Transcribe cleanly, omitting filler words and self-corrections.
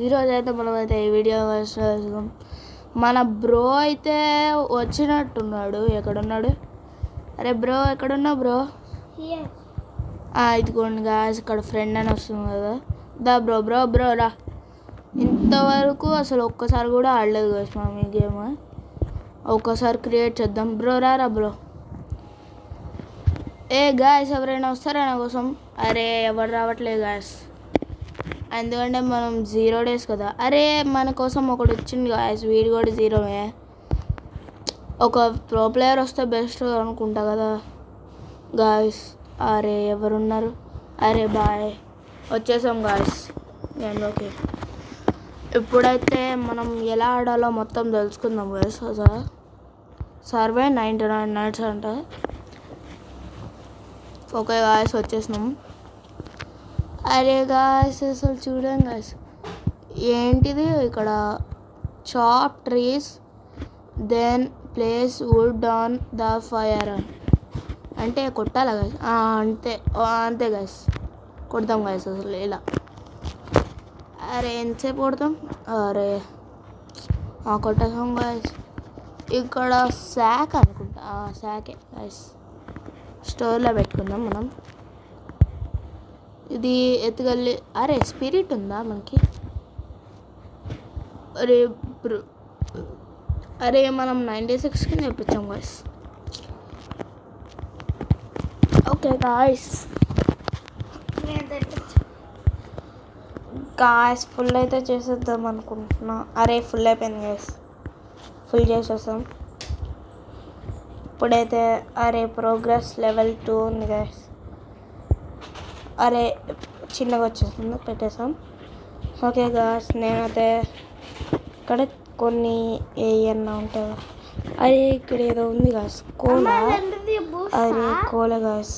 ఈరోజు అయితే మనమైతే ఈ వీడియో చేస్తాం. మన బ్రో అయితే వచ్చినట్టున్నాడు. ఎక్కడున్నాడు? అరే బ్రో ఎక్కడున్నావు బ్రో? ఇదిగోండి గాయస్, ఇక్కడ ఫ్రెండ్ అని వస్తుంది కదా. దా బ్రో బ్రో బ్రో రా. ఇంతవరకు అసలు ఒక్కసారి కూడా ఆడలేదు గాయస్ మనం ఈ గేమ్. ఒక్కసారి క్రియేట్ చేద్దాం. బ్రో రా బ్రో. గాయస్ ఎవరైనా వస్తారా నా కోసం? అరే ఎవరు రావట్లేదు గాయస్, ఎందుకంటే మనం 0 days కదా. అరే మన కోసం ఒకటి వచ్చింది గాయస్, వీడు కూడా 0మే. ఒక ప్రో ప్లేయర్ వస్తే బెస్ట్ అనుకుంటా కదా గాయస్. అరే ఎవరున్నారు? అరే బాయ్, వచ్చేసాం గాయస్ గేమ్లోకి. ఇప్పుడైతే మనం ఎలా ఆడాలో మొత్తం తెలుసుకుందాం గాయస్. సర్వే 99 nights అంట. ఓకే గాయస్ వచ్చేసినాం. అరే గాయస్ అసలు చూడండి గాయస్, ఏంటిది ఇక్కడ? Chop trees then place wood on the fire అంటే కొట్టాలా గాయస్? అంతే గాయస్, కొడతాం గాయస్ అసలు ఇలా. అరే ఎంతసేపు కొడతాం? అరే కొట్టేసాం గాయస్. ఇక్కడ శాక్ అనుకుంటా, శాకే గాయస్. స్టోర్లో పెట్టుకుందాం మనం. ఇది ఎత్తుకెళ్ళి. అరే స్పిరిట్ ఉందా మనకి? అరే మనం 96కి నేర్పించాం గాయస్. ఓకే గాయస్, ఫుల్ అయితే చేసేద్దాం అనుకుంటున్నా. అరే ఫుల్ అయిపోయింది గాయస్, ఫుల్ చేసేస్తాం ఇప్పుడైతే. అరే ప్రోగ్రెస్ లెవెల్ 2 ఉంది గాయస్. అరే చిన్నగా వచ్చేస్తుంది, పెట్టేసాం. ఓకే గాయస్, నేనైతే ఇక్కడ కొన్ని ఏమన్నా ఉంటాయి. అరే ఇక్కడ ఏదో ఉంది గాయస్, కోలా. అరే కోలా గాయస్.